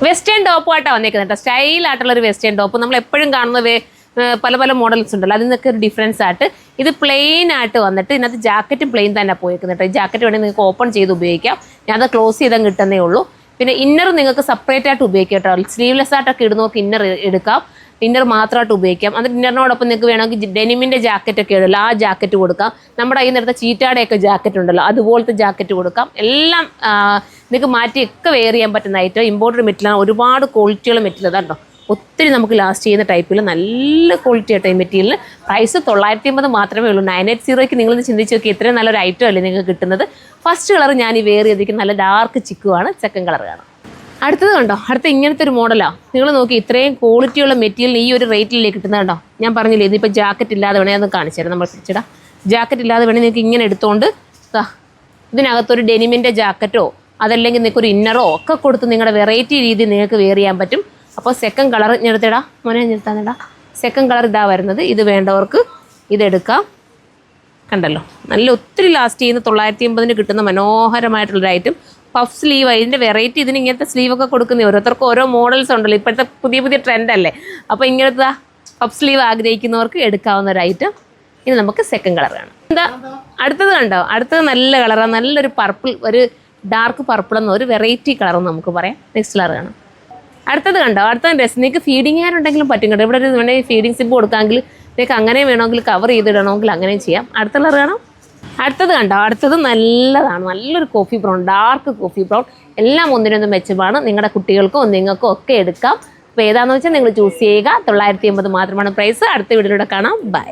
Western ടോപ്പുമായിട്ടാണ് വന്നേക്കുന്നത് കേട്ടോ. സ്റ്റൈലായിട്ടുള്ളൊരു western top. നമ്മൾ എപ്പോഴും കാണുന്ന പല പല മോഡൽസ് ഉണ്ടല്ലോ, അതിൽ നിന്നൊക്കെ ഒരു ഡിഫറൻസ് ആയിട്ട് ഇത് പ്ലെയിൻ ആയിട്ട് വന്നിട്ട് ഇതിനകത്ത് ജാക്കറ്റും പ്ലെയിൻ തന്നെ പോയേക്കുന്നത് കേട്ടോ. ഈ ജാക്കറ്റ് വേണമെങ്കിൽ നിങ്ങൾക്ക് ഓപ്പൺ ചെയ്ത് ഉപയോഗിക്കാം. ഞാൻ അത് ക്ലോസ് ചെയ്താൽ കിട്ടുന്നേ ഉള്ളൂ. പിന്നെ ഇന്നർ നിങ്ങൾക്ക് സെപ്പറേറ്റ് ആയിട്ട് ഉപയോഗിക്കാം കേട്ടോ. സ്ലീവ്ലെസ് ആയിട്ടൊക്കെ ഇടുന്നവർക്ക് ഇന്നർ എടുക്കാം, ഇന്നർ മാത്രമായിട്ട് ഉപയോഗിക്കാം. എന്നിട്ട് ഇന്നറിനോടൊപ്പം നിങ്ങൾക്ക് വേണമെങ്കിൽ ഡെനിമിൻ്റെ ജാക്കറ്റൊക്കെ ഇടല്ലോ, ആ ജാക്കറ്റ് കൊടുക്കാം. നമ്മുടെ കയ്യിൽ നിന്നെടുത്ത ചീറ്റാടെയൊക്കെ ജാക്കറ്റ് ഉണ്ടല്ലോ, അതുപോലത്തെ ജാക്കറ്റ് കൊടുക്കാം. എല്ലാം നിങ്ങൾക്ക് മാറ്റിയൊക്കെ വെയർ ചെയ്യാൻ പറ്റുന്ന ഐറ്റം. ഇമ്പോർട്ടഡ് മെറ്റീരിയലാണ്, ഒരുപാട് ക്വാളിറ്റിയുള്ള മെറ്റീരിയൽ കേട്ടോ. ഒത്തിരി നമുക്ക് ലാസ്റ്റ് ചെയ്യുന്ന ടൈപ്പിൽ നല്ല ക്വാളിറ്റി ആയിട്ട് ഈ മെറ്റീരിയൽ. പ്രൈസ് 950 മാത്രമേ ഉള്ളൂ. 980 നിങ്ങളിത് ചിന്തിച്ച് നോക്കി, ഇത്രയും നല്ലൊരു ഐറ്റം അല്ലേ നിങ്ങൾക്ക് കിട്ടുന്നത്. ഫസ്റ്റ് കളർ ഞാൻ ഈ വെയർ ചെയ്തിരിക്കുന്നത് നല്ല ഡാർക്ക് ചിക്കുവാണ്. സെക്കൻഡ് കളർ കാണാം. അടുത്തത് കണ്ടോ, അടുത്ത ഇങ്ങനത്തെ ഒരു മോഡലാണ്. നിങ്ങൾ നോക്കി, ഇത്രയും ക്വാളിറ്റിയുള്ള മെറ്റീരിയൽ ഈ ഒരു റേറ്റിലേ കിട്ടുന്നത് കണ്ടോ. ഞാൻ പറഞ്ഞില്ലേ, ഇതിപ്പോൾ ജാക്കറ്റ് ഇല്ലാതെ വേണേൽ അതൊന്ന് കാണിച്ചു തരാം. നമ്മൾ പിടിച്ചിടാം. ജാക്കറ്റ് ഇല്ലാതെ വേണേൽ നിങ്ങൾക്ക് ഇങ്ങനെ എടുത്തുകൊണ്ട് ഇതിനകത്തൊരു ഡെനിമിൻ്റെ ജാക്കറ്റോ അതല്ലെങ്കിൽ നിങ്ങൾക്ക് ഒരു ഇന്നറോ ഒക്കെ കൊടുത്ത് നിങ്ങളുടെ വെറൈറ്റി രീതി നിങ്ങൾക്ക് വെയർ ചെയ്യാൻ പറ്റും. അപ്പോൾ സെക്കൻഡ് കളർ ഞെടുത്തിടാ മോനെ, ഞെടുത്താന്നിടാ. സെക്കൻഡ് കളർ ഇതാ വരുന്നത്. ഇത് വേണ്ടവർക്ക് ഇതെടുക്കാം. കണ്ടല്ലോ, നല്ല ഒത്തിരി ലാസ്റ്റ് ചെയ്യുന്ന 950 കിട്ടുന്ന മനോഹരമായിട്ടുള്ളൊരു ഐറ്റം. പഫ് സ്ലീവ്, അതിൻ്റെ വെറൈറ്റി. ഇതിന് ഇങ്ങനത്തെ സ്ലീവൊക്കെ കൊടുക്കുന്ന ഓരോരുത്തർക്കും ഓരോ മോഡൽസ് ഉണ്ടല്ലോ, ഇപ്പോഴത്തെ പുതിയ പുതിയ ട്രെൻഡല്ലേ. അപ്പോൾ ഇങ്ങനത്തെ പഫ് സ്ലീവ് ആഗ്രഹിക്കുന്നവർക്ക് എടുക്കാവുന്ന ഒരു ഐറ്റം. ഇനി നമുക്ക് സെക്കൻഡ് കളർ കാണാം. എന്താ അടുത്തത് കണ്ടോ, അടുത്തത് നല്ല കളറാണ്. നല്ലൊരു പർപ്പിൾ, ഒരു ഡാർക്ക് പർപ്പിൾ എന്നൊരു വെറൈറ്റി കളറെന്ന് നമുക്ക് പറയാം. നെക്സ്റ്റ് കളർ കാണാം. അടുത്തത് കണ്ടോ, അടുത്ത ഡ്രസ്സ് നിങ്ങൾക്ക് ഫീഡിങ് ചെയ്യാൻ ഉണ്ടെങ്കിലും പറ്റും കേട്ടോ. ഇവിടെ ഒരു വേണമെങ്കിൽ ഫീഡിങ് സിപ്പ് കൊടുക്കാമെങ്കിൽ നിങ്ങൾക്ക് അങ്ങനെ വേണമെങ്കിൽ കവർ ചെയ്തിടണമെങ്കിൽ അങ്ങനെയും ചെയ്യാം. അടുത്ത കളർ കാണാം. അടുത്തത് കണ്ടോ, അടുത്തത് നല്ലതാണ്. നല്ലൊരു coffee brown, dark coffee brown. എല്ലാം ഒന്നിനൊന്നും മെച്ചമാണ്. നിങ്ങളുടെ കുട്ടികൾക്കോ നിങ്ങൾക്കോ ഒക്കെ എടുക്കാം. അപ്പോൾ ഏതാണെന്ന് വെച്ചാൽ നിങ്ങൾ ചൂസ് ചെയ്യുക. 950 മാത്രമാണ് പ്രൈസ്. അടുത്ത വീഡിയോയിലൂടെ കാണാം. ബൈ.